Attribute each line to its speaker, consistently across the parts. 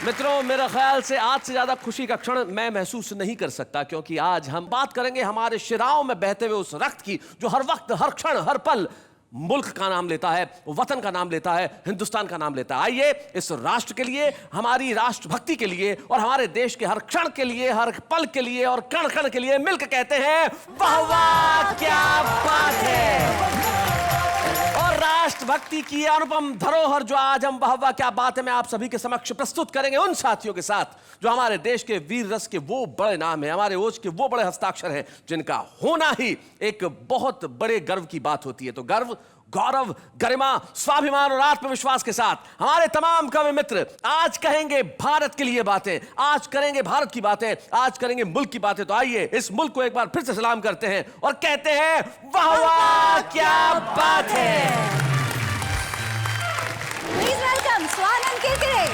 Speaker 1: मित्रों, मेरा ख्याल से आज से ज्यादा खुशी का क्षण मैं महसूस नहीं कर सकता, क्योंकि आज हम बात करेंगे हमारे शिराओं में बहते हुए उस रक्त की जो हर वक्त, हर क्षण, हर पल मुल्क का नाम लेता है, वतन का नाम लेता है, हिंदुस्तान का नाम लेता है। आइए इस राष्ट्र के लिए, हमारी राष्ट्रभक्ति के लिए और हमारे देश के हर क्षण के लिए, हर पल के लिए और कण कण के लिए मिलकर कहते हैं वाह वाह क्या बात है। और राष्ट्रभक्ति की अनुपम धरोहर जो आज हम वाह वाह क्या बात है मैं आप सभी के समक्ष प्रस्तुत करेंगे उन साथियों के साथ जो हमारे देश के वीर रस के वो बड़े नाम है, हमारे ओज के वो बड़े हस्ताक्षर हैं जिनका होना ही एक बहुत बड़े गर्व की बात होती है। तो गर्व, गौरव, गरिमा, स्वाभिमान और आत्मविश्वास के साथ हमारे तमाम कवि मित्र आज कहेंगे भारत के लिए बातें, आज करेंगे भारत की बातें, आज करेंगे मुल्क की बातें। तो आइए इस मुल्क को एक बार फिर से सलाम करते हैं और कहते हैं वाह वाह क्या बात है।
Speaker 2: Please welcome Swanand Kirkire.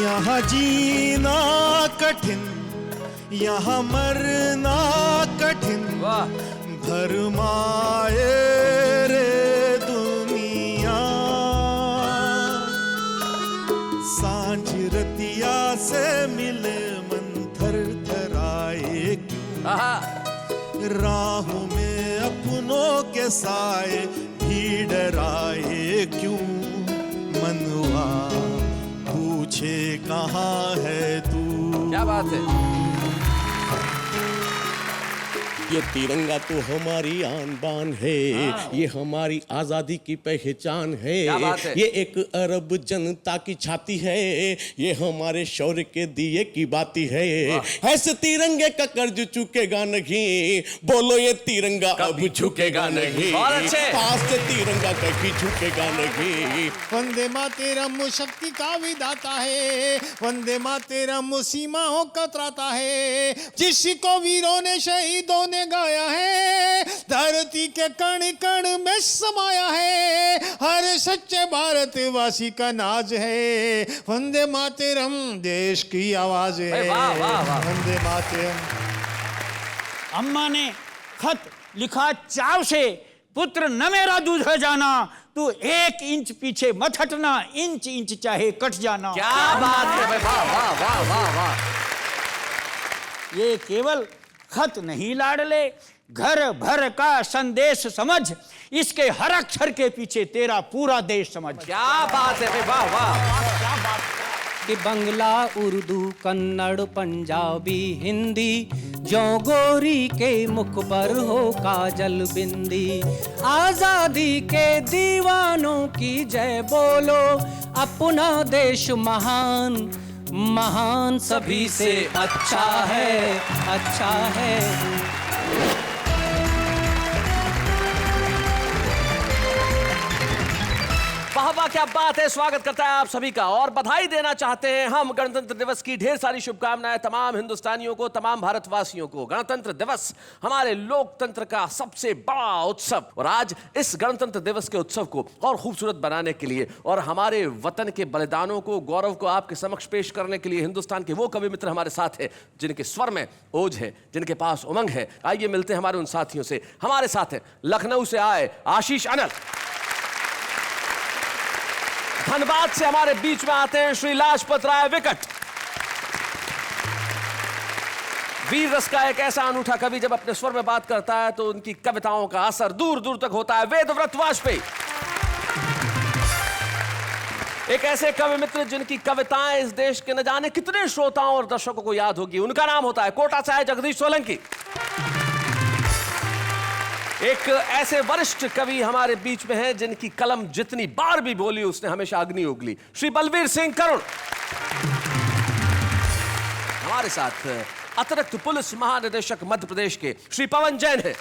Speaker 3: यहाँ जीना कठिन, यहाँ मरना कठिन, भरमाए रे दुनिया। सांझ रतिया से मिले मन थर थराए क्यों, राहों में अपनों के साए भी डराए क्यों। मनवा पूछे कहाँ है तू।
Speaker 1: क्या बात है।
Speaker 4: ये तिरंगा तो हमारी आन बान है, ये हमारी आजादी की पहचान है। ये एक अरब जनता की छाती है, ये हमारे शौर्य के दिए की बाती है। ऐसे तिरंगे का कर्ज चुकेगा नहीं, बोलो ये तिरंगा अब झुकेगा नहीं। पास से तिरंगा कभी झुकेगा नहीं।
Speaker 3: वंदे मातरम शक्ति का विधाता है, वंदे मातरम सीमाओं का त्राता है। जिसको वीरों ने शहीदों ने गाया है, धरती के कण कण में समाया है। हर सच्चे भारतवासी का नाज है, वंदे मातरम देश की आवाज है। वंदे मातरम।
Speaker 5: अम्मा ने खत लिखा चाव से, पुत्र न मेरा दूध है जाना, तू 1 इंच पीछे मत हटना, इंच इंच चाहे कट जाना।
Speaker 1: क्या बात है भाई, वाह वाह वाह वाह वाह।
Speaker 5: ये केवल खत नहीं लाडले, घर भर का संदेश समझ, इसके हर अक्षर के पीछे तेरा पूरा देश समझ।
Speaker 1: क्या बात है भाई, वाह वाह।
Speaker 5: क्या बात
Speaker 6: कि बंगला, उर्दू, कन्नड़, पंजाबी, हिंदी, जो गोरी के मुख पर हो काजल बिंदी। आजादी के दीवानों की जय बोलो, अपना देश महान महान सभी से अच्छा है, अच्छा है।
Speaker 1: वाह वाह क्या बात है। स्वागत करता है आप सभी का और बधाई देना चाहते हैं हम गणतंत्र दिवस की ढेर सारी शुभकामनाएं तमाम हिंदुस्तानियों को, तमाम भारतवासियों को। गणतंत्र दिवस हमारे लोकतंत्र का सबसे बड़ा उत्सव, और आज इस गणतंत्र दिवस के उत्सव को और खूबसूरत बनाने के लिए और हमारे वतन के बलिदानों को, गौरव को आपके समक्ष पेश करने के लिए हिंदुस्तान के वो कवि मित्र हमारे साथ हैं जिनके स्वर में ओज है, जिनके पास उमंग है। आइए मिलते हैं हमारे उन साथियों से। हमारे साथ हैं लखनऊ से आए आशीष अनल, धनबाद से हमारे बीच में आते हैं श्री लाजपत राय विकट। वीर रस का एक ऐसा अनूठा कवि जब अपने स्वर में बात करता है तो उनकी कविताओं का असर दूर दूर तक होता है, वेदव्रत वाजपेयी। एक ऐसे कवि मित्र जिनकी कविताएं इस देश के न जाने कितने श्रोताओं और दर्शकों को याद होगी, उनका नाम होता है कोटा से आए जगदीश सोलंकी। एक ऐसे वरिष्ठ कवि हमारे बीच में हैं जिनकी कलम जितनी बार भी बोली उसने हमेशा अग्नि उगली, श्री बलवीर सिंह करुण। हमारे साथ अतिरिक्त पुलिस महानिदेशक मध्य प्रदेश के श्री पवन जैन है।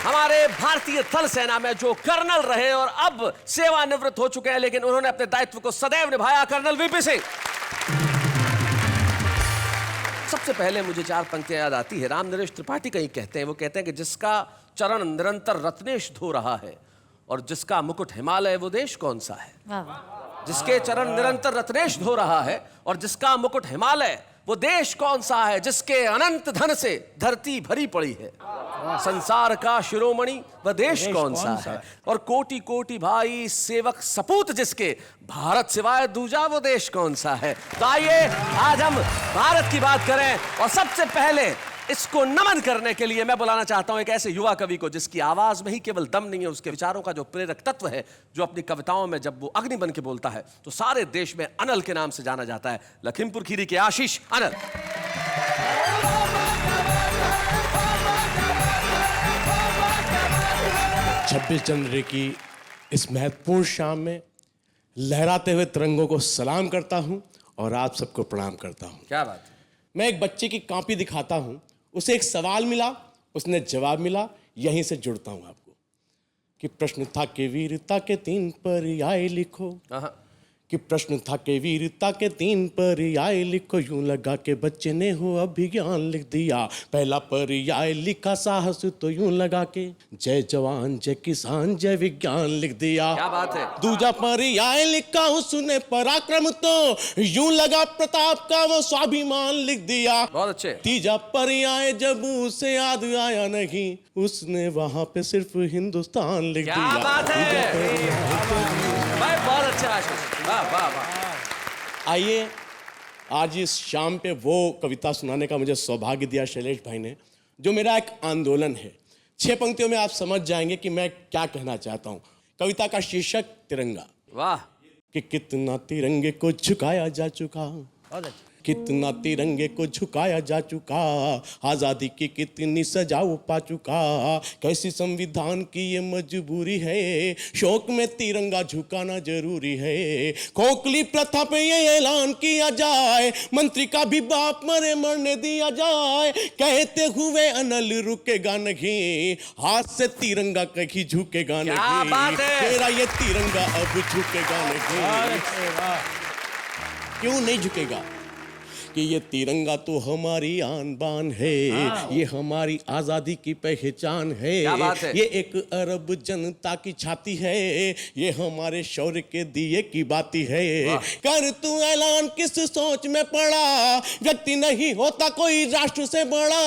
Speaker 1: हमारे भारतीय थल सेना में जो कर्नल रहे और अब सेवानिवृत्त हो चुके हैं, लेकिन उन्होंने अपने दायित्व को सदैव निभाया, कर्नल वीपी सिंह। सबसे पहले मुझे 4 पंक्तियां याद आती है, राम नरेश त्रिपाठी कहीं कहते हैं, वो कहते हैं कि जिसका चरण निरंतर रत्नेश धो रहा है और जिसका मुकुट हिमालय, वो देश कौन सा है? जिसके चरण निरंतर रत्नेश धो रहा है और जिसका मुकुट हिमालय, वो देश कौन सा है जिसके अनंत धन से धरती भरी पड़ी है? संसार का शिरोमणि वह देश कौन सा है? और कोटि कोटि भाई सेवक सपूत जिसके, भारत सिवाय दूजा वो देश कौन सा है? तो आइए आज हम भारत की बात करें, और सबसे पहले इसको नमन करने के लिए मैं बुलाना चाहता हूं एक ऐसे युवा कवि को जिसकी आवाज में ही केवल दम नहीं है, उसके विचारों का जो प्रेरक तत्व है, जो अपनी कविताओं में जब वो अग्नि बन के बोलता है तो सारे देश में अनल के नाम से जाना जाता है। लखीमपुर खीरी के आशीष अनल।
Speaker 4: 26 जनवरी की इस महत्वपूर्ण शाम में लहराते हुए तिरंगों को सलाम करता हूं और आप सबको प्रणाम करता हूं।
Speaker 1: क्या बात है।
Speaker 4: मैं एक बच्चे की कॉपी दिखाता हूं, उसे एक सवाल मिला, उसने जवाब मिला, यहीं से जुड़ता हूं आपको कि प्रश्न था कि वीरता के 3 पर्याय लिखो, कि प्रश्न था कि वीरता के 3 पर्याय लिखो, यूं लगा के बच्चे ने हो अभिज्ञान लिख दिया। पहला पर्याय लिखा साहस, तो यूं लगा के जय जवान जय किसान जय विज्ञान लिख दिया।
Speaker 1: क्या बात है।
Speaker 4: दूजा पर्याय लिखा उसने पराक्रम, तो यूं लगा प्रताप का वो स्वाभिमान लिख दिया।
Speaker 1: बहुत अच्छे।
Speaker 4: तीजा पर्याय जब उसे याद आया नहीं, उसने वहां पे सिर्फ हिंदुस्तान लिख दिया।
Speaker 1: क्या बात है। भाई बहुत अच्छा आशीष, वाह वाह वाह।
Speaker 4: आइए आज इस शाम पे वो कविता सुनाने का मुझे सौभाग्य दिया शैलेश भाई ने, जो मेरा एक आंदोलन है। 6 पंक्तियों में आप समझ जाएंगे कि मैं क्या कहना चाहता हूं। कविता का शीर्षक तिरंगा।
Speaker 1: वाह।
Speaker 4: कि कितना तिरंगे को झुकाया जा चुका, कितना तिरंगे को झुकाया जा चुका, आजादी की कितनी सजाओ पा चुका, कैसी संविधान की ये मजबूरी है, शौक में तिरंगा झुकाना जरूरी है। खोखली प्रथा पे ये ऐलान किया जाए, मंत्री का भी बाप मरे मरने दिया जाए, कहते हुए अनल रुकेगा नहीं, हाथ से तिरंगा कहीं झुकेगा नहीं, तेरा ये तिरंगा अब झुकेगा नहीं। क्यों नहीं झुकेगा? कि ये तिरंगा तो हमारी आन बान है, ये हमारी आजादी की पहचान है, ये एक अरब जनता की छाती है, ये हमारे शौर्य के दिए की बाती है। कर तू ऐलान किस सोच में पड़ा, व्यक्ति नहीं होता कोई राष्ट्र से बड़ा,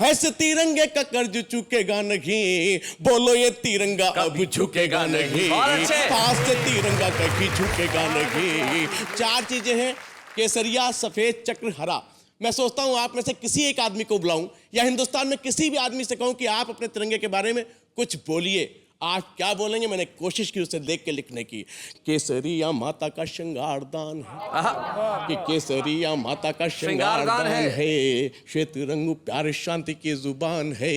Speaker 4: ऐसे तिरंगे का कर्ज चुकेगा नहीं, बोलो ये तिरंगा अब झुकेगा नहीं, हाथ से तिरंगा कभी झुकेगा नहीं। 4 चीजें हैं, केसरिया सफेद चक्र हरा। मैं सोचता हूं आप में से किसी एक आदमी को बुलाऊं या हिंदुस्तान में किसी भी आदमी से कहूं कि आप अपने तिरंगे के बारे में कुछ बोलिए, आप क्या बोलेंगे? मैंने कोशिश की उसे देख के लिखने की। केसरिया माता का श्रृंगार दान है, कि केसरिया माता का श्रृंगार दान है, श्वेत रंग प्यार शांति की जुबान है,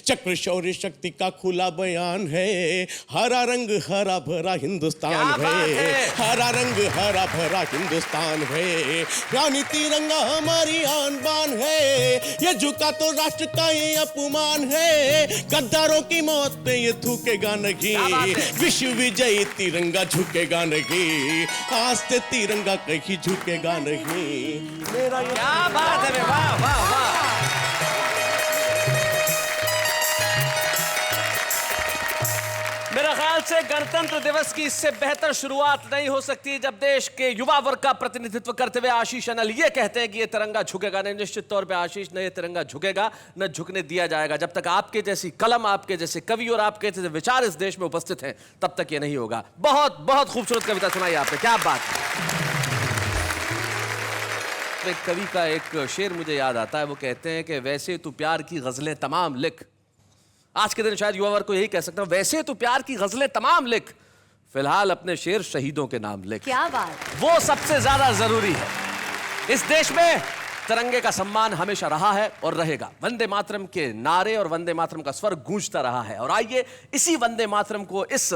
Speaker 4: चक्र शौर्य शक्ति का खुला बयान है, हरा रंग हरा भरा हिंदुस्तान है, हरा रंग हरा भरा हिंदुस्तान है, रानी तिरंगा हमारी आन बान है, ये झुका तो राष्ट्र का ये अपमान है, गद्दारों की मौत पे ये थूके नहीं, विश्व विजयी तिरंगा झुकेगा नहीं, आज से तिरंगा कहीं झुकेगा नहीं। मेरा
Speaker 1: क्या बात है। वाह वाह वाह। मेरा ख्याल से गणतंत्र दिवस की इससे बेहतर शुरुआत नहीं हो सकती जब देश के युवा वर्ग का प्रतिनिधित्व करते हुए आशीष अनल ये कहते हैं कि ये तिरंगा झुकेगा नहीं। निश्चित तौर पे आशीष, न ये तिरंगा झुकेगा न झुकने दिया जाएगा। जब तक आपके जैसी कलम, आपके जैसे कवि और आपके जैसे विचार इस देश में उपस्थित हैं, तब तक ये नहीं होगा। बहुत बहुत खूबसूरत कविता सुनाई आपने, क्या बात है। एक कवि का एक शेर मुझे याद आता है, वो कहते हैं कि वैसे तू प्यार की गजलें तमाम लिख। आज के दिन शायद युवा वर्ग को यही कह सकता हूं, वैसे तू प्यार की गजलें तमाम लिख, फिलहाल अपने शेर शहीदों के नाम लिख।
Speaker 2: क्या बात।
Speaker 1: वो सबसे ज्यादा जरूरी है। इस देश में तिरंगे का सम्मान हमेशा रहा है और रहेगा। वंदे मातरम के नारे और वंदे मातरम का स्वर गूंजता रहा है, और आइए इसी वंदे मातरम को इस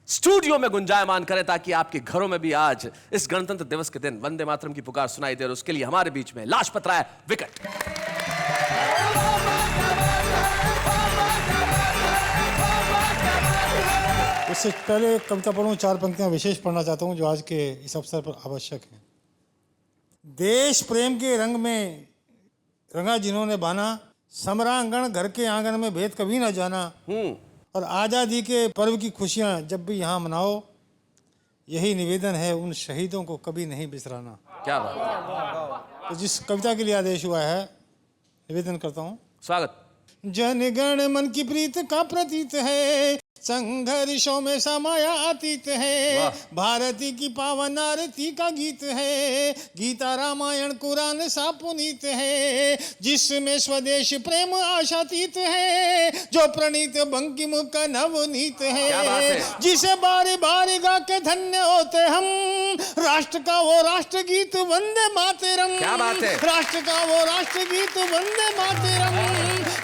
Speaker 1: स्टूडियो में गुंजायमान करें ताकि आपके घरों में भी आज इस गणतंत्र दिवस के दिन वंदे मातरम की पुकार सुनाई दे। और उसके लिए हमारे बीच में लाजपत राय विकेट।
Speaker 7: उससे पहले कविता पढ़ूं, 4 पंक्तियां विशेष पढ़ना चाहता हूं जो आज के इस अवसर पर आवश्यक है। देश प्रेम के रंग में रंगा जिन्होंने बाना, समरांगण घर के आंगन में भेद कभी ना जाना, और आज़ादी के पर्व की खुशियां जब भी यहाँ मनाओ, यही निवेदन है उन शहीदों को कभी नहीं बिसराना।
Speaker 1: क्या बात।
Speaker 7: तो जिस कविता के लिए आदेश हुआ है निवेदन करता हूँ।
Speaker 1: स्वागत।
Speaker 3: जनगण मन की प्रीत का प्रतीत है, संघर्षों में समाया अतीत है, भारती की पावन आरती का गीत है, गीता रामायण कुरान सा पुनीत है, जिसमें स्वदेश प्रेम आशातीत है, जो प्रणीत बंकिम का नवनीत है, जिसे बारी बारी गा के धन्य होते हम, राष्ट्र का वो राष्ट्र गीत वंदे मातरम।
Speaker 1: क्या बात है?
Speaker 3: राष्ट्र का वो राष्ट्र गीत वंदे मातरम,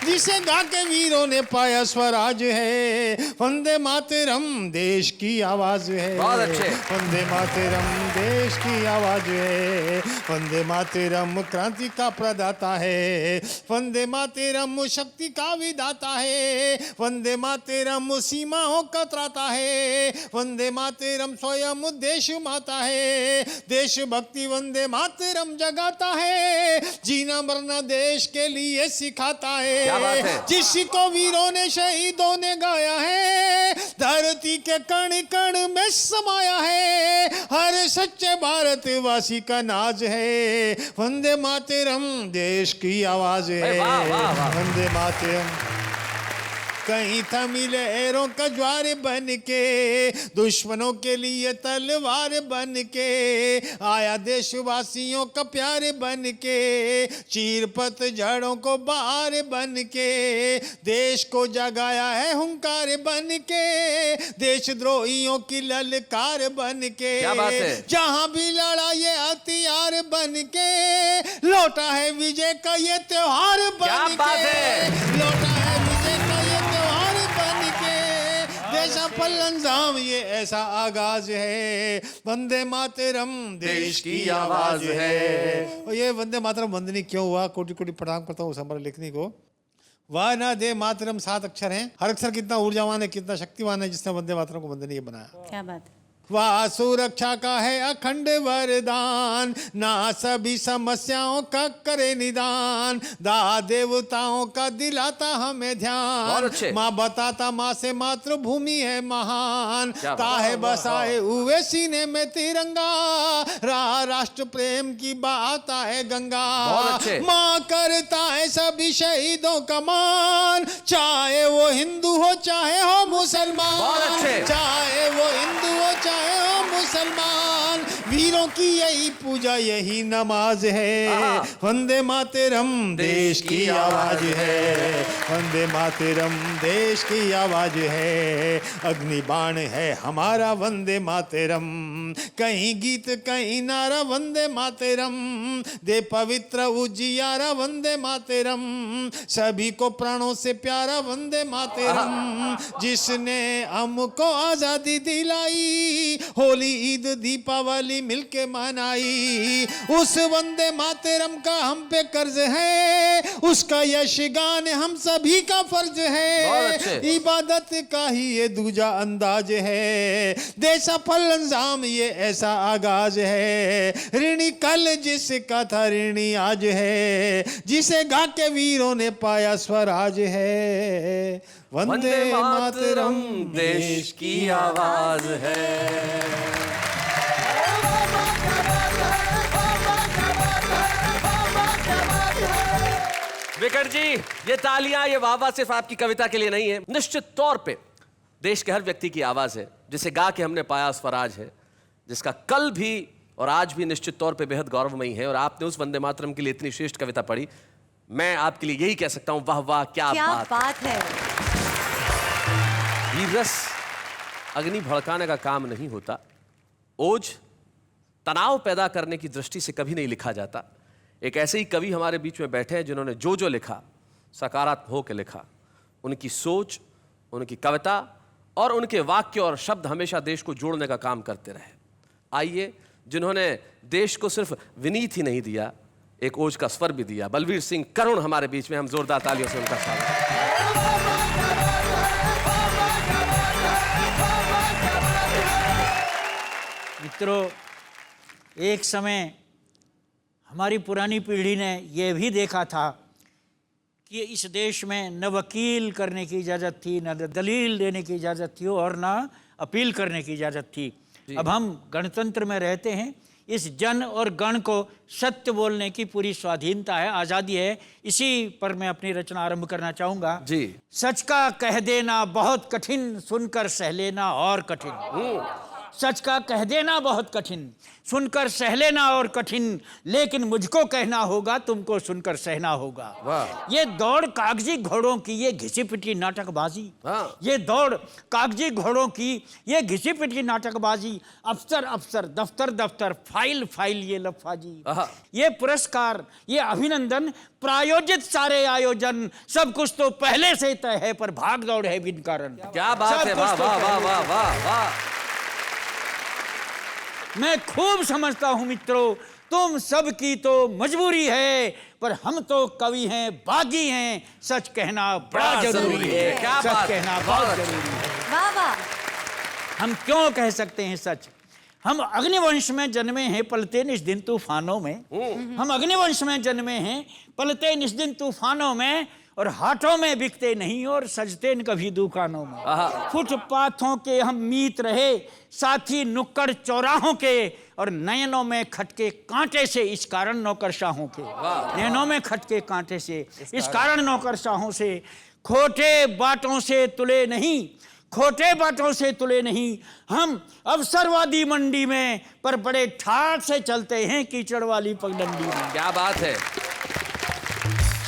Speaker 3: जिसे गा के वीरों ने पाया स्वराज है, वंदे मातरम देश की आवाज है।
Speaker 1: बहुत अच्छे।
Speaker 3: वंदे मातरम देश की आवाज है, वंदे मातरम क्रांति का प्रदाता है, वंदे मातरम शक्ति का विदाता है, वंदे मातरम सीमाओं का त्राता है, वंदे मातरम स्वयं देश माता है, देशभक्ति वंदे मातरम जगाता है, जीना मरना देश के लिए सिखाता
Speaker 1: क्या बात है?
Speaker 3: जिसको वीरों ने शहीदों ने गाया है, धरती के कण कण में समाया है, हर सच्चे भारतवासी का नाज है, वंदे मातरम देश की आवाज है।
Speaker 1: वाह, वाह, वाह।
Speaker 3: वंदे मातरम कहीं थमी लहरों का ज्वार बन के, दुश्मनों के लिए तलवार बन के, आया देशवासियों का प्यार बन के, चीर पतझड़ों को बहार बन के, देश को जगाया है हुंकार बन के, देशद्रोहियों की ललकार बन के,
Speaker 1: क्या बात है?
Speaker 3: जहां भी लड़ा ये हथियार बन के, लौटा है विजय का ये त्योहार
Speaker 1: क्या
Speaker 3: बन
Speaker 1: बात
Speaker 3: के,
Speaker 1: है?
Speaker 3: लौटा है विजय का ये त्योहार बन के, देशा पल्लंजाम ये ऐसा आगाज है, वंदे मातरम देश की आवाज है। और ये वंदे मातरम वंदनी क्यों हुआ, कोटि कोटि प्रणाम करता हूँ उस हमारे लेखनी को। वाह ना दे मातरम 7 अक्षर हैं, हर अक्षर कितना ऊर्जावान है, कितना शक्तिवान है, जिसने वंदे मातरम को वंदनीय बनाया।
Speaker 2: क्या बात है?
Speaker 3: वाह सुरक्षा का है अखंड वरदान, ना सभी समस्याओं का करे निदान, दा देवताओं का दिलाता हमें
Speaker 1: बहुत
Speaker 3: ध्यान,
Speaker 1: अच्छे।
Speaker 3: माँ बताता माँ से मातृभूमि है महान,
Speaker 1: क्या बात।
Speaker 3: ताहे बसाए हुए सीने में तिरंगा, राष्ट्र प्रेम की बात है गंगा,
Speaker 1: बहुत अच्छे।
Speaker 3: माँ करता है सभी शहीदों का मान, चाहे वो हिंदू हो चाहे हो मुसलमान,
Speaker 1: बहुत अच्छे।
Speaker 3: चाहे वो हिंदू हो चाहे हो मुसलमान, वीरों की यही पूजा यही नमाज है, वंदे मातरम देश की आवाज है, वंदे मातरम देश की आवाज है, अग्निबाण है हमारा वंदे मातरम, कहीं गीत कहीं नारा वंदे मातरम, दे पवित्र उजियारा वंदे मातरम, सभी को प्राणों से प्यारा वंदे मातरम, जिसने हमको आजादी दिलाई, होली ईद दीपावली मिलके मनाई, उस वंदे मातरम का हम पे कर्ज है, उसका यश गान हम सभी का फर्ज है, इबादत का ही ये दूजा अंदाज है, देशा फलंजाम ये ऐसा आगाज है, ऋणी कल जिसका था ऋणी आज है, जिसे गा के वीरों ने पाया स्वराज है,
Speaker 1: वंदे मातरम देश की आवाज है। विकट जी, ये तालियां ये वाह सिर्फ आपकी कविता के लिए नहीं है, निश्चित तौर पे देश के हर व्यक्ति की आवाज है, जिसे गा के हमने पाया स्वराज है, जिसका कल भी और आज भी निश्चित तौर पे बेहद गौरवमयी है। और आपने उस वंदे मातरम के लिए इतनी श्रेष्ठ कविता पढ़ी, मैं आपके लिए यही कह सकता हूं, वाह वाह क्या
Speaker 2: बात है।
Speaker 1: वीररस अग्नि भड़काने का काम नहीं होता, ओज तनाव पैदा करने की दृष्टि से कभी नहीं लिखा जाता। एक ऐसे ही कवि हमारे बीच में बैठे हैं जिन्होंने जो लिखा सकारात्मक होकर लिखा, उनकी सोच, उनकी कविता और उनके वाक्य और शब्द हमेशा देश को जोड़ने का काम करते रहे। आइए, जिन्होंने देश को सिर्फ विनीत ही नहीं दिया, एक ओज का स्वर भी दिया, बलवीर सिंह करुण हमारे बीच में, हम जोरदार तालियों से उनका स्वागत।
Speaker 5: मित्रों, एक समय हमारी पुरानी पीढ़ी ने यह भी देखा था कि इस देश में न वकील करने की इजाज़त थी, न दलील देने की इजाज़त थी और न अपील करने की इजाज़त थी। अब हम गणतंत्र में रहते हैं, इस जन और गण को सत्य बोलने की पूरी स्वाधीनता है, आज़ादी है। इसी पर मैं अपनी रचना आरंभ करना चाहूँगा।
Speaker 1: जी।
Speaker 5: सच का कह देना बहुत कठिन, सुनकर सह लेना और कठिन। सच का कह देना बहुत कठिन, सुनकर सह लेना और कठिन, लेकिन मुझको कहना होगा, तुमको सुनकर सहना होगा।
Speaker 1: वाह।
Speaker 5: ये दौड़ कागजी घोड़ों की, ये घिसी पिटी नाटकबाजी।
Speaker 1: हाँ।
Speaker 5: ये दौड़ कागजी घोड़ों की, ये घिसी पिटी नाटकबाजी। अफसर अफसर, दफ्तर दफ्तर, फाइल फाइल, ये लफाजी।
Speaker 1: आहा।
Speaker 5: ये पुरस्कार, ये अभिनंदन, प्रायोजित सारे आयोजन, सब कुछ तो पहले से तय है, पर भाग दौड़ है बिन कारण।
Speaker 1: क्या बात
Speaker 5: सब
Speaker 1: है,
Speaker 5: कुछ
Speaker 1: वाह
Speaker 5: तो
Speaker 1: वाह वाह
Speaker 5: पहले
Speaker 1: वाह
Speaker 5: से।
Speaker 1: वाह वाह।
Speaker 5: मैं खूब समझता हूं मित्रों, तुम सब की तो मजबूरी है, पर हम तो कवि हैं, बागी हैं, सच कहना बड़ा जरूरी है।
Speaker 1: क्या
Speaker 5: सच
Speaker 1: बात,
Speaker 5: कहना बहुत जरूरी है।
Speaker 2: वाह वाह।
Speaker 5: हम क्यों कह सकते हैं सच? हम अग्निवंश में जन्मे हैं, पलते निस्दिन तूफानों में। हम अग्निवंश में जन्मे हैं, पलते निस्दिन तूफानों में, और हाथों में बिकते नहीं और सजते न कभी दुकानों में। फुटपाथों के हम मीत रहे, साथी नुक्कड़ चौराहों के, और नयनों में खटके कांटे से, इस कारण नौकरशाहों के। नयनों में खटके कांटे से, इस कारण नौकरशाहों से। खोटे बातों से तुले नहीं, खोटे बातों से तुले नहीं, हम अवसरवादी मंडी में, पर बड़े ठाठ से चलते हैं कीचड़ वाली पगडंडी में।
Speaker 1: क्या बात है।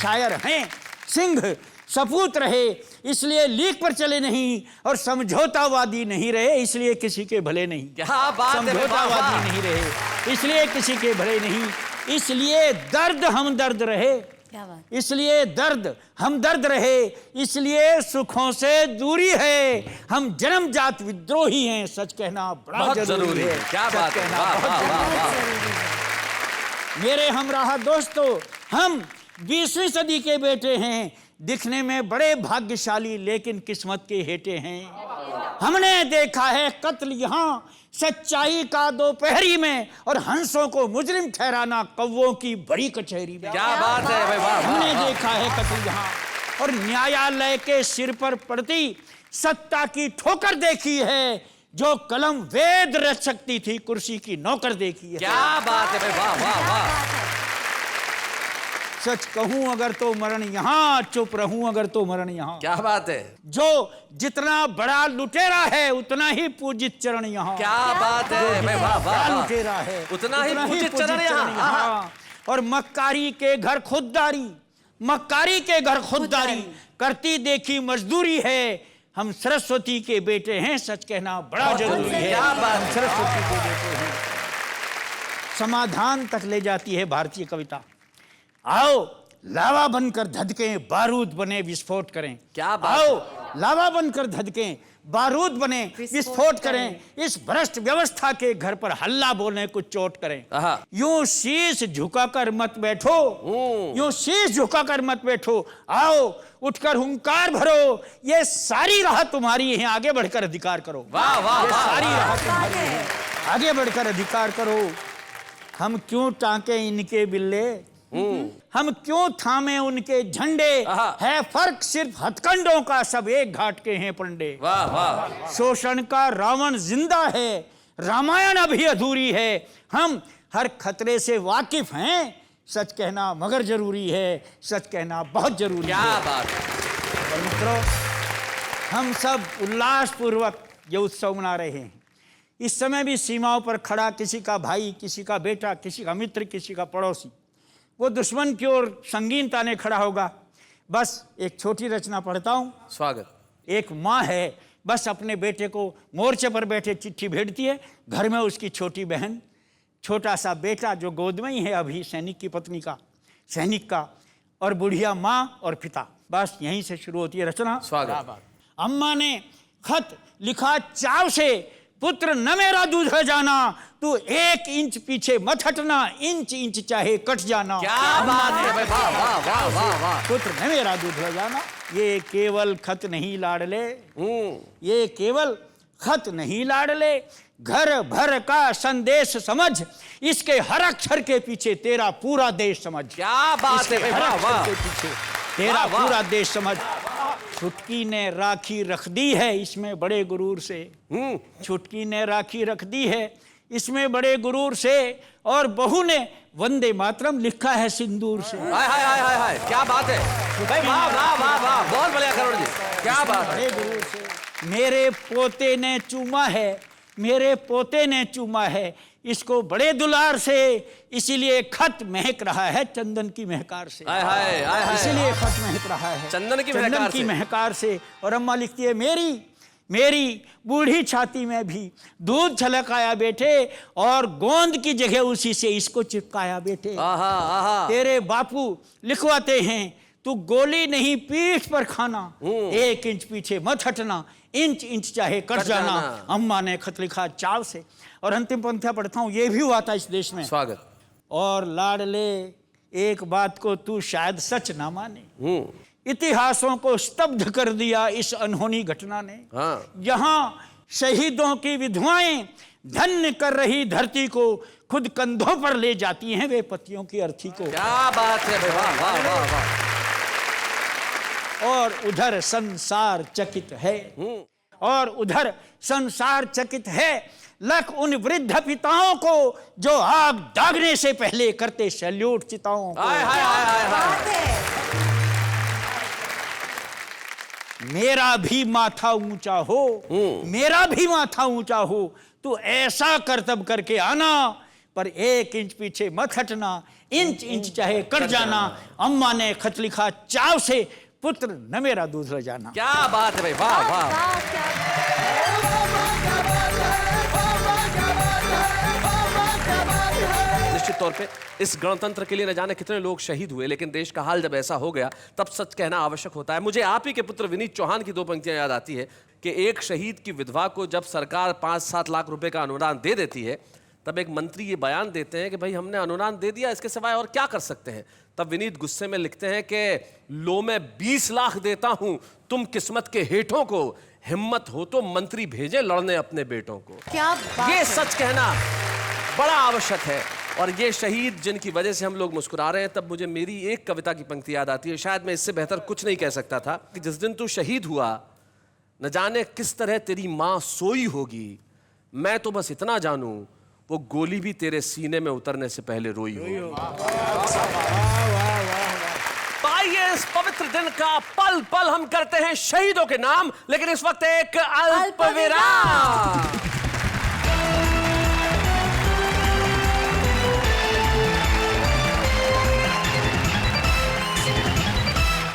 Speaker 5: शायर हैं, सिंह सपूत रहे, इसलिए लीक पर चले नहीं, और समझौतावादी नहीं रहे, इसलिए किसी के भले नहीं।
Speaker 1: क्या बात है, वाह, वाह।
Speaker 5: समझौतावादी नहीं रहे, इसलिए किसी के भले नहीं, इसलिए दर्द हमदर्द रहे,
Speaker 2: क्या बात।
Speaker 5: इसलिए दर्द हमदर्द रहे, इसलिए सुखों से दूरी है, हम जन्मजात विद्रोही हैं, सच कहना बड़ा
Speaker 1: बहुत
Speaker 5: जरूरी है।
Speaker 1: क्या
Speaker 5: सच
Speaker 1: बात है,
Speaker 5: कहना
Speaker 1: वाह
Speaker 5: बहुत
Speaker 1: वाह
Speaker 5: जरूरी
Speaker 1: वाह
Speaker 5: है।
Speaker 1: वाह।
Speaker 5: मेरे हमराह दोस्तों, हम 20वीं सदी के बेटे हैं, दिखने में बड़े भाग्यशाली, लेकिन किस्मत के हेटे हैं। हमने देखा है कत्ल यहाँ सच्चाई का दोपहरी में, और हंसों को मुजरिम ठहराना कौवों की बड़ी कचहरी में।
Speaker 1: क्या बात है भाई, वाह वाह
Speaker 5: हमने
Speaker 1: वाह।
Speaker 5: देखा है कत्ल यहाँ, और न्यायालय के सिर पर पड़ती सत्ता की ठोकर देखी है, जो कलम वेद रच सकती थी, कुर्सी की नौकर देखी है।
Speaker 1: क्या बात है भाई, वाह वाह वाह।
Speaker 5: सच कहूं अगर तो मरण यहां, चुप रहूं अगर तो मरण यहां।
Speaker 1: क्या बात है।
Speaker 5: जो जितना बड़ा लुटेरा है, उतना ही पूजित चरण यहां।
Speaker 1: क्या बात है भाई, वाह वाह
Speaker 5: बड़ा
Speaker 1: वाह।
Speaker 5: लुटेरा है,
Speaker 1: उतना ही पूजित चरण यहाँ।
Speaker 5: और मक्कारी के घर खुददारी, मक्कारी के घर खुददारी करती देखी मजदूरी है, हम सरस्वती के बेटे हैं, सच कहना बड़ा जरूरी है।
Speaker 1: क्या बात।
Speaker 5: हम सरस्वती के बेटे हैं। समाधान तक ले जाती है भारतीय कविता। आओ लावा बनकर धधकें, बारूद बने विस्फोट करें।
Speaker 1: क्या बात।
Speaker 5: आओ लावा बनकर धधकें, बारूद बने विस्फोट करें, इस भ्रष्ट व्यवस्था के घर पर हल्ला बोले, कुछ चोट करें।
Speaker 1: आहा।
Speaker 5: यूं शीश झुकाकर मत बैठो, यूं शीश झुकाकर मत बैठो, आओ उठकर हुंकार भरो, ये सारी राह तुम्हारी है, आगे बढ़कर अधिकार करो।
Speaker 1: वाह वाह
Speaker 5: ये
Speaker 1: वाह
Speaker 5: सारी
Speaker 1: वाह।
Speaker 5: राह तुम्हारी है, आगे बढ़कर अधिकार करो। हम क्यों टांके इनके बिल्ले, हम क्यों थामे उनके झंडे,
Speaker 1: आहा।
Speaker 5: है फर्क सिर्फ हथकंडों का, सब एक घाट के हैं पंडे।
Speaker 1: वाह वाह।
Speaker 5: शोषण का रावण जिंदा है, रामायण अभी अधूरी है, हम हर खतरे से वाकिफ हैं, सच कहना मगर जरूरी है, सच कहना बहुत जरूरी
Speaker 1: क्या
Speaker 5: है।
Speaker 1: बात है।
Speaker 5: और मित्रों, हम सब उल्लासपूर्वक ये उत्सव मना रहे हैं। इस समय भी सीमाओं पर खड़ा किसी का भाई, किसी का बेटा, किसी का मित्र, किसी का पड़ोसी, वो दुश्मन की ओर संगीन ताने खड़ा होगा। बस एक छोटी रचना पढ़ता हूँ।
Speaker 1: स्वागत।
Speaker 5: एक माँ है, बस अपने बेटे को मोर्चे पर बैठे चिट्ठी भेजती है, घर में उसकी छोटी बहन, छोटा सा बेटा जो गोद में ही है अभी, सैनिक की पत्नी का, सैनिक का, और बुढ़िया माँ और पिता। बस यहीं से शुरू होती है रचना।
Speaker 1: स्वागत।
Speaker 5: अम्मा ने खत लिखा चाव से, पुत्र न मेरा दूध है जाना, तू 1 इंच पीछे मत हटना, इंच इंच चाहे कट जाना।
Speaker 1: क्या बात है भाई, वाह वाह वाह वाह वाह।
Speaker 5: पुत्र न मेरा दूध है जाना, ये केवल खत नहीं लाडले, ये केवल खत नहीं लाडले, घर भर का संदेश समझ, इसके हर अक्षर के पीछे तेरा पूरा देश समझ।
Speaker 1: क्या बात
Speaker 5: इसके
Speaker 1: है भाई,
Speaker 5: हर
Speaker 1: वाह
Speaker 5: अक्षर
Speaker 1: वाह।
Speaker 5: के पीछे तेरा
Speaker 1: वाह, वाह।
Speaker 5: पूरा देश समझ। छुटकी ने राखी रख दी है इसमें बड़े गुरूर से, छुटकी ने राखी रख दी है इसमें बड़े गुरूर से, और बहू ने वंदे मातरम लिखा है सिंदूर से।
Speaker 1: हाय हाय हाय हाय हाय, क्या बात है भाई, वाह वाह वाह वाह, बहुत बढ़िया करोड़ जी, क्या बात है।
Speaker 5: बड़े गुरूर से मेरे पोते ने चूमा है, मेरे पोते ने चूमा है इसको बड़े दुलार से, इसीलिए खत महक रहा है चंदन की महकार से।
Speaker 1: हाय हाय हाय हाय,
Speaker 5: इसीलिए खत महक रहा है
Speaker 1: चंदन की
Speaker 5: महकार से। और अम्मा लिखती है, मेरी बूढ़ी छाती में भी दूध छलक आया बेटे, और गोंद की जगह उसी से इसको चिपकाया बेटे।
Speaker 1: आहा आहा,
Speaker 5: तेरे बापू लिखवाते हैं, तू गोली नहीं पीठ पर खाना, 1 इंच पीछे मत हटना, इंच इंच चाहे कट जाना। अम्मा ने खत लिखा चाव से। और अंतिम पंक्तियां पढ़ता हूं, ये भी हुआ था इस देश में।
Speaker 1: स्वागत।
Speaker 5: और लाडले एक बात को तू शायद सच ना माने, इतिहासों को स्तब्ध कर दिया इस अनहोनी घटना ने। यहाँ शहीदों की विधवाएं धन्य कर रही धरती को खुद कंधों पर ले जाती हैं वे पतियों की अर्थी को।
Speaker 1: क्या बात है भाई, वाह वाह वाह वाह।
Speaker 5: और उधर संसार चकित है, और उधर संसार चकित है लख उन वृद्ध पिताओं को जो आग दागने से पहले करते सैल्यूट चिताओं को।
Speaker 1: हाय हाय हाय हाय,
Speaker 5: मेरा भी माथा ऊंचा हो, मेरा भी माथा ऊंचा हो, तू ऐसा करतब करके आना, पर 1 इंच पीछे मत हटना, इंच इंच चाहे कट जाना। अम्मा ने खत लिखा चाव से, पुत्र न मेरा दूध ले जाना।
Speaker 1: क्या बात है भाई, वाह वाह। निश्चित तौर पे इस गणतंत्र के लिए न जाने कितने लोग शहीद हुए, लेकिन देश का हाल जब ऐसा हो गया तब सच कहना आवश्यक होता है। मुझे आप ही के पुत्र विनीत चौहान की 2 पंक्तियां याद आती है कि एक शहीद की विधवा को जब सरकार 5-7 लाख रुपए का अनुदान दे देती है, तब एक मंत्री ये बयान देते हैं कि भाई हमने अनुदान दे दिया, इसके सिवाय और क्या कर सकते हैं। तब विनीत गुस्से में लिखते हैं कि लो मैं 20 लाख देता हूं तुम किस्मत के हेठों को, हिम्मत हो तो मंत्री भेजे लड़ने अपने बेटों को।
Speaker 2: क्या बात
Speaker 1: ये
Speaker 2: है।
Speaker 1: सच कहना बड़ा आवश्यक है। और ये शहीद जिनकी वजह से हम लोग मुस्कुरा रहे हैं, तब मुझे मेरी एक कविता की पंक्ति याद आती है, शायद मैं इससे बेहतर कुछ नहीं कह सकता था, कि जिस दिन तू शहीद हुआ न जाने किस तरह तेरी मां सोई होगी, मैं तो बस इतना जानूं वो गोली भी तेरे सीने में उतरने से पहले रोई होगी। आइए इस पवित्र दिन का पल पल हम करते हैं शहीदों के नाम, लेकिन इस वक्त एक अल्प विराम।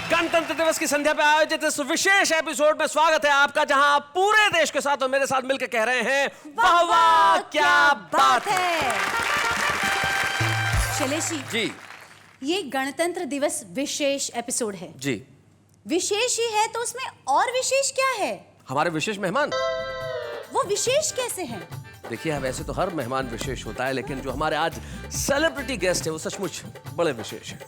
Speaker 1: गणतंत्र दिवस की संध्या पे आयोजित इस विशेष एपिसोड में स्वागत है आपका, जहां आप पूरे देश के साथ और मेरे साथ मिलकर कह रहे हैं, वाह वाह क्या बात है।
Speaker 2: शैलेश
Speaker 1: जी,
Speaker 2: ये गणतंत्र दिवस विशेष एपिसोड है
Speaker 1: जी,
Speaker 2: विशेष ही है तो उसमें और विशेष क्या है?
Speaker 1: हमारे विशेष मेहमान।
Speaker 2: वो विशेष कैसे हैं?
Speaker 1: देखिए, वैसे तो हर मेहमान विशेष होता है, लेकिन जो हमारे आज सेलिब्रिटी गेस्ट है वो सचमुच बड़े विशेष है।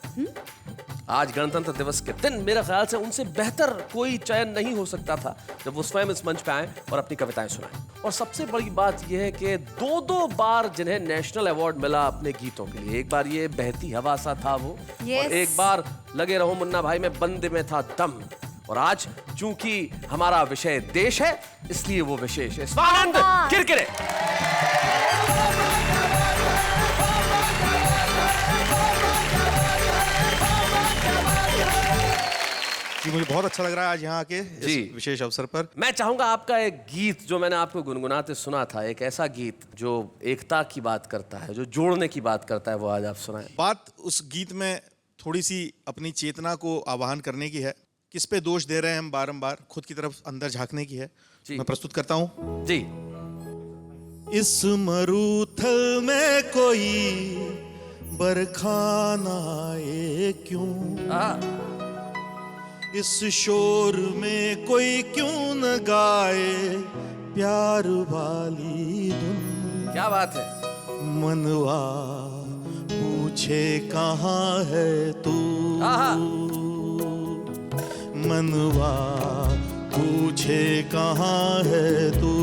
Speaker 1: आज गणतंत्र दिवस के दिन मेरे ख्याल से उनसे बेहतर कोई चयन नहीं हो सकता था जब वो स्वयं इस मंच पे आए और अपनी कविताएं सुनाएं। और सबसे बड़ी बात यह है कि 2-2 बार जिन्हें नेशनल अवार्ड मिला अपने गीतों के लिए। एक बार ये बहती हवा सा था वो, और एक बार लगे रहो मुन्ना भाई में बंदे में था दम। और आज चूंकि हमारा विषय देश है, इसलिए वो विशेष है। स्वागत किरकिरे।
Speaker 8: जी, मुझे बहुत अच्छा लग रहा है आज यहाँ आके
Speaker 1: जी,
Speaker 8: इस विशेष अवसर पर।
Speaker 1: मैं चाहूंगा आपका एक गीत जो मैंने आपको गुनगुनाते सुना था, एक ऐसा गीत जो एकता की बात करता है, जो जोड़ने की बात करता है, वो आज आप सुनाएं।
Speaker 8: बात उस गीत में थोड़ी सी अपनी चेतना को आवाहन करने की है, किस पे दोष दे रहे हैं हम बारंबार, खुद की तरफ अंदर झांकने की है। मैं प्रस्तुत करता हूँ
Speaker 1: जी।
Speaker 8: इस मरूथल में कोई बरखा ना आए क्यों, इस शोर में कोई क्यों न गाए प्यार वाली धुन।
Speaker 1: क्या बात है।
Speaker 8: मनवा पूछे कहाँ है तू, मनवा पूछे कहाँ है तू।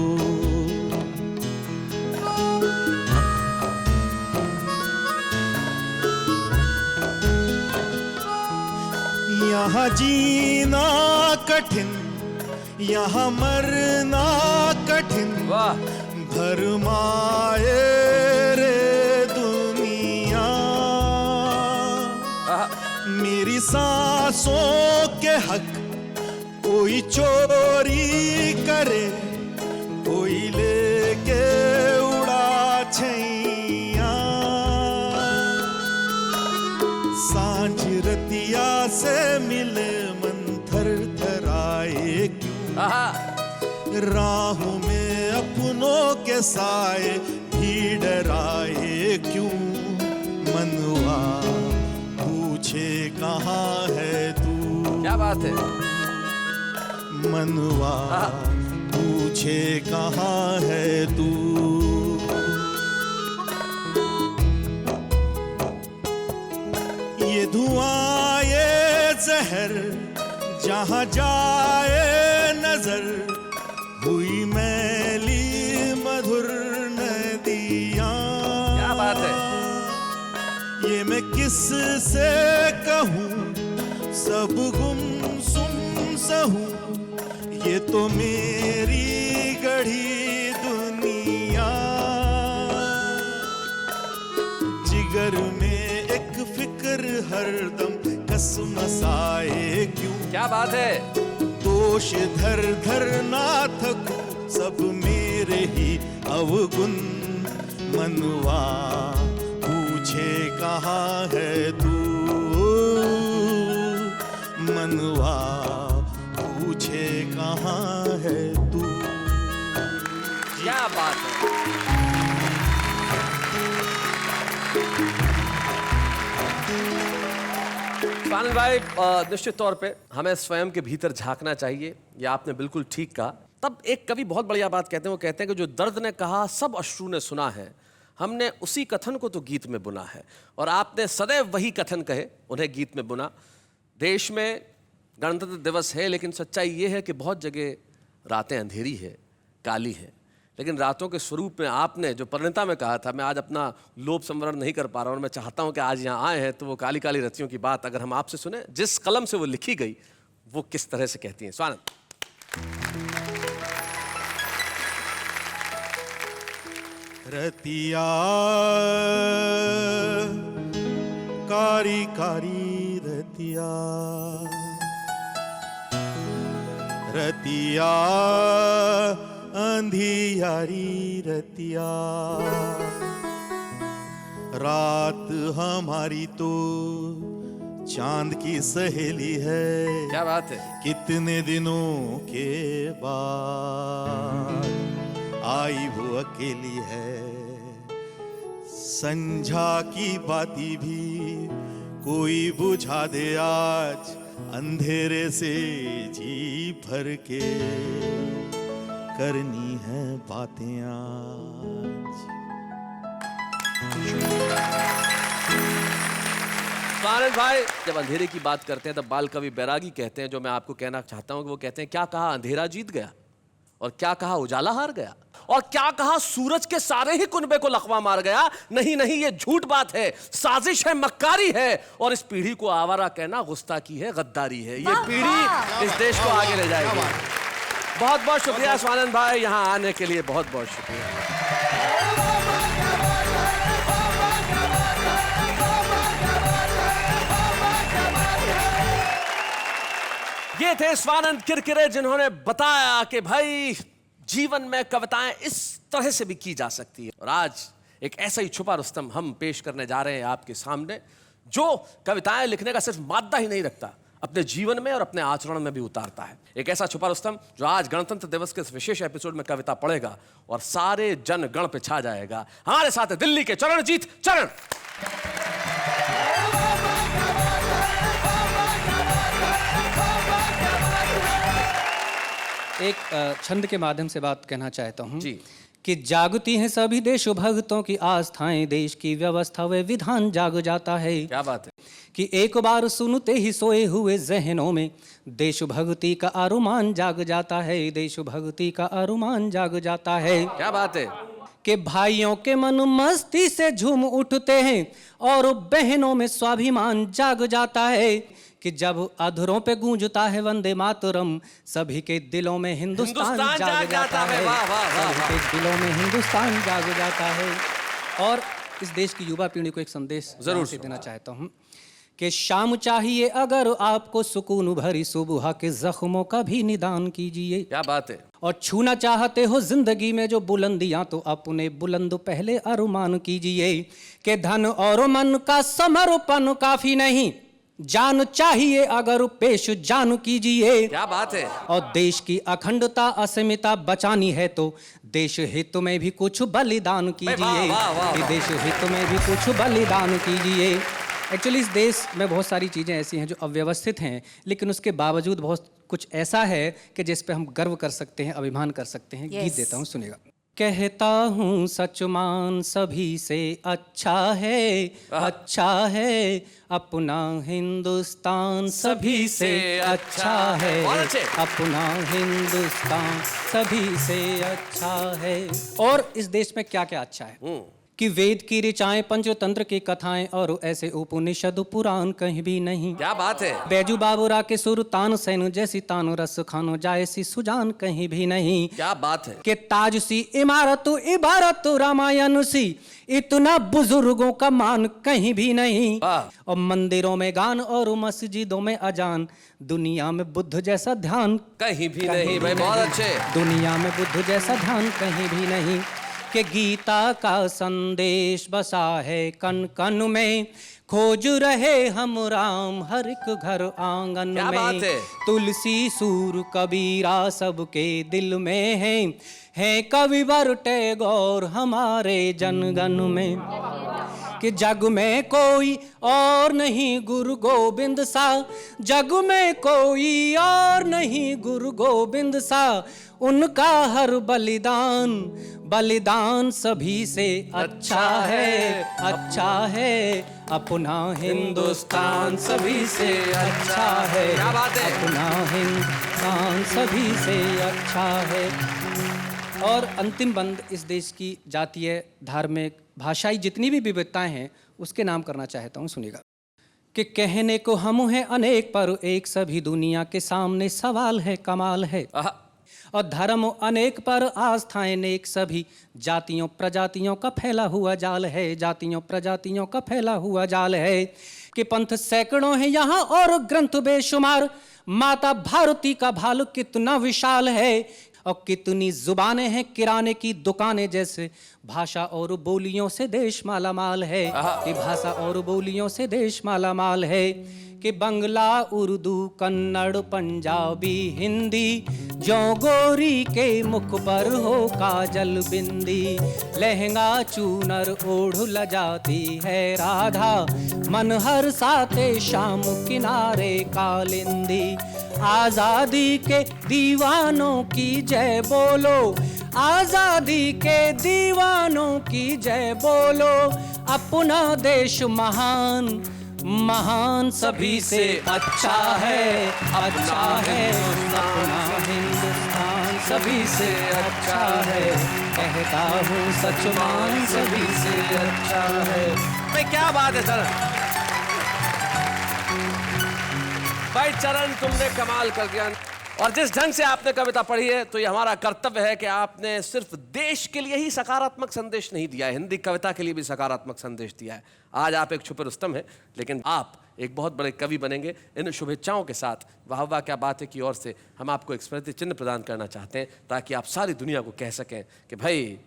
Speaker 8: यहाँ जीना कठिन, यहाँ मरना कठिन,
Speaker 1: वाह।
Speaker 8: भरमाए सांसों के हक कोई चोरी करे, कोई लेके उड़ा छैया। सांझ रतिया से मिले मन थर थराए क्यों, राहों में अपनों के साए भी डराए क्यों। मनवा पूछे कहाँ है तू,
Speaker 1: क्या बात है।
Speaker 8: मनवा पूछे कहाँ है तू। ये धुआं ये जहर जहाँ जाए नजर, हुई मैली मधुर नदियाँ।
Speaker 1: क्या बात है।
Speaker 8: ये मैं किस से कहूँ, सब गुमसुम सहूँ, ये तो मेरी गढ़ी दुनिया। जिगर में एक फिक्र हरदम कसमसाए क्यों।
Speaker 1: क्या बात है।
Speaker 8: दोष धर धर ना थकूं, सब मेरे ही अवगुण। मनवा पूछे कहाँ है तू, मनवा पूछे कहाँ है तू।
Speaker 1: क्या बात है। स्वानंद भाई, निश्चित तौर पे हमें स्वयं के भीतर झांकना चाहिए, ये आपने बिल्कुल ठीक कहा। तब एक कवि बहुत बढ़िया बात कहते हैं, वो कहते हैं कि जो दर्द ने कहा सब अश्रु ने सुना है, हमने उसी कथन को तो गीत में बुना है। और आपने सदैव वही कथन कहे, उन्हें गीत में बुना। देश में गणतंत्र दिवस है, लेकिन सच्चाई ये है कि बहुत जगह रातें अंधेरी है, काली है। लेकिन रातों के स्वरूप में आपने जो परिणता में कहा था, मैं आज अपना लोभ संवरण नहीं कर पा रहा हूँ, और मैं चाहता हूँ कि आज यहाँ आए हैं तो वो काली काली रतियों की बात अगर हम आपसे सुने, जिस कलम से वो लिखी गई वो किस तरह से कहती हैं। स्वानंद।
Speaker 8: रतिया कारी कारी रतिया, रतिया अंधियारी रतिया। रात हमारी तो चांद की सहेली है।
Speaker 1: क्या बात है।
Speaker 8: कितने दिनों के बाद आई वो अकेली है। संझा की बाती भी कोई बुझा दे आज, अंधेरे से जी भर के करनी है बातें आज।
Speaker 1: स्वानंद भाई, जब अंधेरे की बात करते हैं तब बाल कवि बैरागी कहते हैं, जो मैं आपको कहना चाहता हूं कि वो कहते हैं, क्या कहा अंधेरा जीत गया, और क्या कहा उजाला हार गया, और क्या कहा सूरज के सारे ही कुनबे को लकवा मार गया। नहीं नहीं, ये झूठ बात है, साजिश है, मक्कारी है, और इस पीढ़ी को आवारा कहना गुस्ताखी है, गद्दारी है। ये पीढ़ी इस देश को आगे ले जाएगी। बहुत बहुत शुक्रिया स्वानंद भाई, यहाँ आने के लिए बहुत बहुत शुक्रिया। ये थे स्वानंद किरकिरे, जिन्होंने बताया कि भाई जीवन में कविताएं इस तरह से भी की जा सकती है। और आज एक ऐसा ही छुपा रुस्तम हम पेश करने जा रहे हैं आपके सामने, जो कविताएं लिखने का सिर्फ मादा ही नहीं रखता, अपने जीवन में और अपने आचरण में भी उतारता है। एक ऐसा छुपा रुस्तम जो आज गणतंत्र दिवस के इस विशेष एपिसोड में कविता पढ़ेगा और सारे जनगण पे छा जाएगा। हमारे साथ है दिल्ली के चरणजीत चरण।
Speaker 6: एक छंद के माध्यम से बात कहना चाहता हूँ
Speaker 1: जी।
Speaker 6: कि जागती हैं सभी देशभक्तों की आस्थाएं, देश की व्यवस्था व विधान जाग जाता है।
Speaker 1: क्या बात है।
Speaker 6: कि एक बार सुनते ही सोए हुए जहनों में देशभक्ति का अरुमान जाग जाता है, देशभक्ति का अरुमान जाग जाता है।
Speaker 1: क्या बात है।
Speaker 6: कि भाइयों के मन मस्ती से झूम उठते हैं और बहनों में स्वाभिमान जाग जाता है। कि जब अधरों पे गूंजता है वंदे मातरम, सभी के दिलों में हिंदुस्तान जाग जाता है। सभी के दिलों में हिंदुस्तान जाग जाता है। और इस देश की युवा पीढ़ी को एक संदेश जरूर से देना चाहता हूँ कि शाम चाहिए अगर आपको सुकून भरी सुबह के जख्मों का भी निदान कीजिए।
Speaker 1: क्या बात है।
Speaker 6: और छूना चाहते हो जिंदगी में जो बुलंदियां तो अपने बुलंद पहले अरमान कीजिए कि धन और मन का समर्पण काफी नहीं, जान चाहिए अगर पेश जान कीजिए।
Speaker 1: क्या बात है।
Speaker 6: और देश की अखंडता अस्मिता बचानी है तो देश हित में भी कुछ बलिदान कीजिए। देश हित में भी कुछ बलिदान कीजिए। एक्चुअली इस देश में बहुत सारी चीज़ें ऐसी हैं जो अव्यवस्थित हैं, लेकिन उसके बावजूद बहुत कुछ ऐसा है कि जिस पे हम गर्व कर सकते हैं, अभिमान कर सकते हैं। गीत देता हूँ, सुनेगा। कहता हूँ सच मान सभी से अच्छा है, अच्छा है अपना हिंदुस्तान सभी से अच्छा है, अपना हिंदुस्तान सभी से अच्छा है। और इस देश में क्या क्या अच्छा है कि वेद की ऋचाएं, पंचतंत्र की कथाएं और ऐसे उपनिषद पुराण कहीं भी नहीं।
Speaker 1: क्या बात है।
Speaker 6: बैजू बाबूरा के सुर तान सैन जैसी तान रस खानो जाए सी सुजान कहीं भी नहीं।
Speaker 1: क्या बात है।
Speaker 6: कि ताज सी इमारत इबारत रामायण सी इतना बुजुर्गों का मान कहीं भी नहीं। और मंदिरों में गान और मस्जिदों में अजान, दुनिया में बुद्ध जैसा ध्यान
Speaker 1: कहीं भी नहीं। भाई बहुत अच्छे।
Speaker 6: दुनिया में बुद्ध जैसा ध्यान कहीं भी नहीं। कि गीता का संदेश बसा है कन कन में, खोज रहे हम राम हर एक घर आंगन में।
Speaker 1: बात है।
Speaker 6: तुलसी सूर कबीरा सबके दिल में है कविवर टैगोर हमारे जनगण में। कि जग में कोई और नहीं गुरु गोविंद सा, जग में कोई और नहीं गुरु गोविंद सा, उनका हर बलिदान बलिदान सभी से अच्छा है, अच्छा है अपना हिंदुस्तान सभी से अच्छा है।
Speaker 1: क्या बात है।
Speaker 6: अपना हिंदुस्तान सभी से अच्छा है। और अंतिम बंद इस देश की जातीय, धार्मिक, भाषाई जितनी भी विविधताएं हैं उसके नाम करना चाहता हूँ, सुनिएगा। कि कहने को हम हैं अनेक पर एक, सभी दुनिया के सामने सवाल है कमाल है। और धर्म अनेक पर आस्थाएं नेक, सभी जातियों प्रजातियों का फैला हुआ जाल है, जातियों प्रजातियों का फैला हुआ जाल है। कि पंथ सैकड़ों हैं यहाँ और ग्रंथ बेशुमार, माता भारती का भाल कितना विशाल है। और कितनी जुबानें हैं किराने की दुकानें जैसे, भाषा और बोलियों से देश माला माल है। कि भाषा और बोलियों से देश माला माल है। कि बंगला उर्दू कन्नड़ पंजाबी हिंदी, जो गोरी के मुख पर हो काजल बिंदी, लहंगा चूनर ओढ़ लजाती है राधा, मन हर साथे शाम किनारे कालिंदी। आजादी के दीवानों की जय बोलो, आजादी के दीवानों की जय बोलो, अपना देश महान महान सभी से अच्छा है, अच्छा है अपना हिंदुस्तान सभी से अच्छा है। कहता हूँ सच मान सभी से अच्छा है।
Speaker 1: भाई क्या बात है चरण। भाई चरण तुमने कमाल कर दिया। और जिस ढंग से आपने कविता पढ़ी है तो ये हमारा कर्तव्य है कि आपने सिर्फ देश के लिए ही सकारात्मक संदेश नहीं दिया है, हिंदी कविता के लिए भी सकारात्मक संदेश दिया है। आज आप एक छुपे रुस्तम हैं, लेकिन आप एक बहुत बड़े कवि बनेंगे। इन शुभेच्छाओं के साथ वाह वाह क्या बात है की ओर से हम आपको एक स्मृति चिन्ह प्रदान करना चाहते हैं, ताकि आप सारी दुनिया को कह सकें कि भाई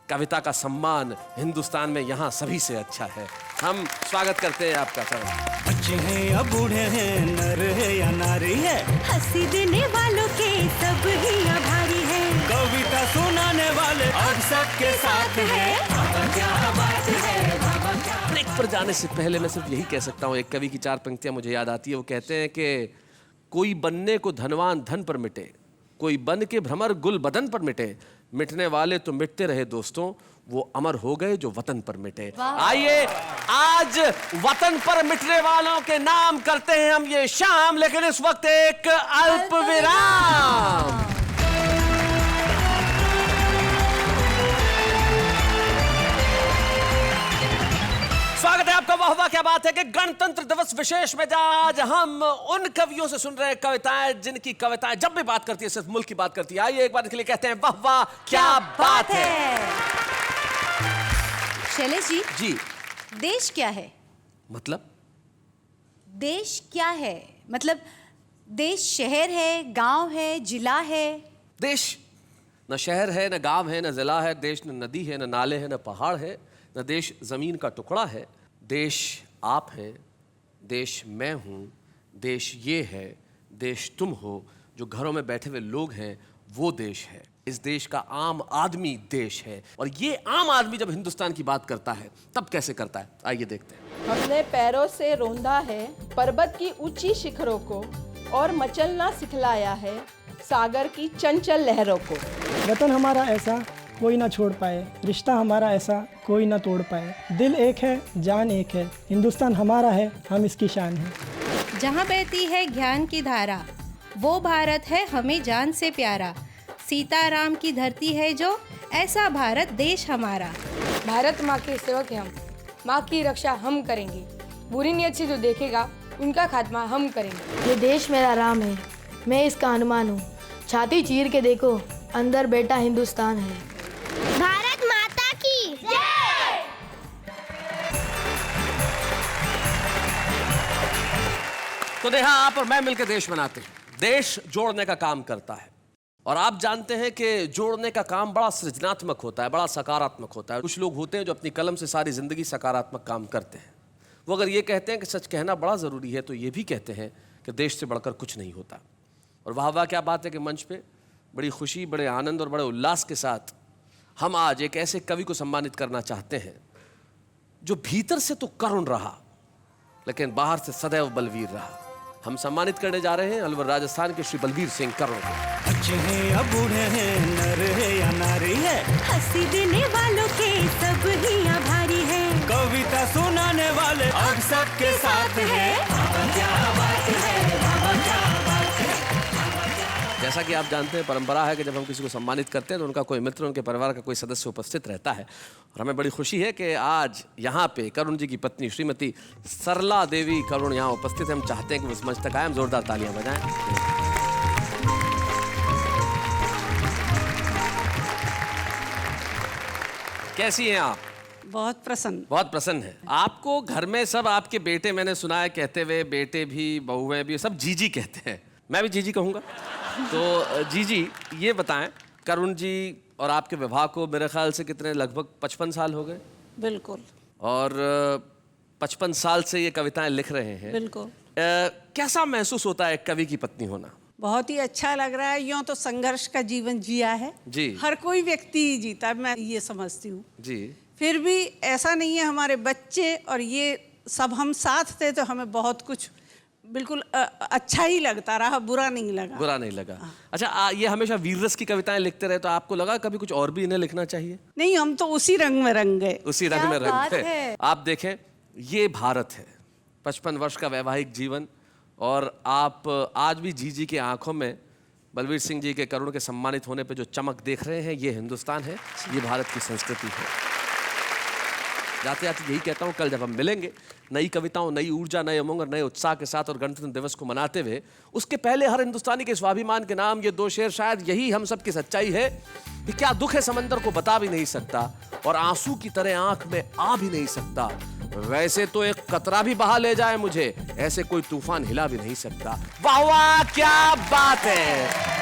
Speaker 1: कविता का सम्मान हिंदुस्तान में यहाँ सभी से अच्छा है। हम स्वागत करते हैं आपका चरण।
Speaker 9: बच्चे हैं या बूढ़े हैं, नर है या नारी है,
Speaker 10: हंसी देने वालों के सब ही आभारी है,
Speaker 9: कविता सुनाने वाले अब सबके साथ है। क्या बात है,
Speaker 1: ब्रेक पर जाने से पहले मैं सिर्फ यही कह सकता हूँ, एक कवि की 4 पंक्तियां मुझे याद आती है। वो कहते हैं कि कोई बनने को धनवान धन पर मिटे, कोई बन के भ्रमर गुल बदन पर मिटे, मिटने वाले तो मिटते रहे दोस्तों, वो अमर हो गए जो वतन पर मिटे। आइए आज वतन पर मिटने वालों के नाम करते हैं हम ये शाम, लेकिन इस वक्त एक अल्प विराम। स्वागत है आपका। वाह वाह क्या बात है कि गणतंत्र दिवस विशेष में आज हम उन कवियों से सुन रहे हैं कविताएं जिनकी कविताएं जब भी बात करती है सिर्फ मुल्क की बात करती है। आइए एक बार के लिए कहते हैं वाह वाह क्या बात है।
Speaker 2: शैलेश जी,
Speaker 1: जी
Speaker 2: देश क्या है?
Speaker 1: मतलब
Speaker 2: देश क्या है? मतलब देश शहर है, गांव है, जिला है?
Speaker 1: देश न शहर है, न गांव है, न जिला है। देश न नदी है, न नाले हैं, न पहाड़ है। न देश जमीन का टुकड़ा है। देश आप हैं, देश मैं हूँ, देश ये है, देश तुम हो, जो घरों में बैठे हुए लोग हैं वो देश है। इस देश का आम आदमी देश है। और ये आम आदमी जब हिंदुस्तान की बात करता है तब कैसे करता है, आइए देखते हैं।
Speaker 11: हमने पैरों से रौंदा है पर्वत की ऊंची शिखरों को, और मचलना सिखलाया है सागर की चंचल लहरों को।
Speaker 12: वतन हमारा ऐसा कोई ना छोड़ पाए, रिश्ता हमारा ऐसा कोई ना तोड़ पाए। दिल एक है, जान एक है, हिंदुस्तान हमारा है, हम इसकी शान है।
Speaker 10: जहाँ बहती है ज्ञान की धारा, वो भारत है हमें जान से प्यारा। सीताराम की धरती है जो, ऐसा भारत देश हमारा।
Speaker 11: भारत माँ के सेवक हैं हम, माँ की रक्षा हम करेंगे। बुरी नीयत से जो देखेगा उनका खात्मा हम करेंगे।
Speaker 13: ये देश मेरा राम है, मैं इसका हनुमान हूँ। छाती चीर के देखो, अंदर बेटा हिंदुस्तान है।
Speaker 10: भारत माता की जय।
Speaker 1: तो नेहा, आप और मैं मिलकर देश बनाते हैं। देश जोड़ने का काम करता है। और आप जानते हैं कि जोड़ने का काम बड़ा सृजनात्मक होता है, बड़ा सकारात्मक होता है। कुछ लोग होते हैं जो अपनी कलम से सारी जिंदगी सकारात्मक काम करते हैं। वो अगर ये कहते हैं कि सच कहना बड़ा ज़रूरी है, तो ये भी कहते हैं कि देश से बढ़कर कुछ नहीं होता। और वाह क्या बात है कि मंच पे बड़ी खुशी, बड़े आनंद और बड़े उल्लास के साथ हम आज एक ऐसे कवि को सम्मानित करना चाहते हैं जो भीतर से तो करुण रहा लेकिन बाहर से सदैव बलवीर रहा। हम सम्मानित करने जा रहे हैं अलवर राजस्थान के श्री बलबीर सिंह करुण को।
Speaker 9: बच्चे हैं या बूढ़े हैं, नर है या नारी है,
Speaker 10: हंसी देने वालों के सब ही आभारी है।
Speaker 9: कविता सुनाने वाले अब सबके साथ है। क्या बात है, क्या बात है।
Speaker 1: जैसा कि आप जानते हैं, परंपरा है कि जब हम किसी को सम्मानित करते हैं तो उनका कोई मित्र, उनके परिवार का कोई सदस्य उपस्थित रहता है। और हमें बड़ी खुशी है कि आज यहाँ पे करुण जी की पत्नी श्रीमती सरला देवी करुण यहाँ उपस्थित हैं। हम चाहते हैं कि वो इस मंच तक आए। हम जोरदार तालियां बजाएं। कैसी हैं आप?
Speaker 11: बहुत प्रसन्न।
Speaker 1: बहुत प्रसन्न है। आपको घर में सब आपके बेटे, मैंने सुना है कहते हुए, बेटे भी बहुएं भी सब जीजी कहते हैं। मैं भी जीजी कहूँगा। तो जीजी, ये बताएं, करुण जी और आपके विवाह को मेरे ख्याल से कितने, लगभग 55 साल हो गए?
Speaker 11: बिल्कुल।
Speaker 1: और 55 साल से ये कविताएं लिख रहे हैं।
Speaker 11: बिल्कुल।
Speaker 1: कैसा महसूस होता है एक कवि की पत्नी होना?
Speaker 11: बहुत ही अच्छा लग रहा है। यूँ तो संघर्ष का जीवन जिया है
Speaker 1: जी।
Speaker 11: हर कोई व्यक्ति जीता है, मैं ये समझती हूँ।
Speaker 1: जी।
Speaker 11: फिर भी ऐसा नहीं है, हमारे बच्चे और ये सब हम साथ थे तो हमें बहुत कुछ बिल्कुल अच्छा ही लगता रहा, बुरा नहीं लगा।
Speaker 1: बुरा नहीं लगा। अच्छा, ये हमेशा वीररस की कविताएं लिखते रहे, तो आपको लगा कभी कुछ और भी इन्हें लिखना चाहिए?
Speaker 11: नहीं, हम तो उसी रंग में रंग गए।
Speaker 1: उसी रंग में रंग गए। आप देखें, ये भारत है, 55 वर्ष का वैवाहिक जीवन, और आप आज भी जीजी की आंखों में बलबीर सिंह जी के करुण के सम्मानित होने पे जो चमक देख रहे हैं, ये हिंदुस्तान है, ये भारत की संस्कृति है। जाते जाते यही कहता हूँ, कल जब हम मिलेंगे नई कविताओं, नई ऊर्जा, नए उमंग और नए उत्साह के साथ और गणतंत्र दिवस को मनाते हुए, उसके पहले हर हिंदुस्तानी के स्वाभिमान के नाम ये 2 शेर, शायद यही हम सब की सच्चाई है कि क्या दुख है समंदर को बता भी नहीं सकता और आंसू की तरह आंख में आ भी नहीं सकता। वैसे तो एक कतरा भी बहा ले जाए मुझे, ऐसे कोई तूफान हिला भी नहीं सकता। वाह वाह, क्या बात है।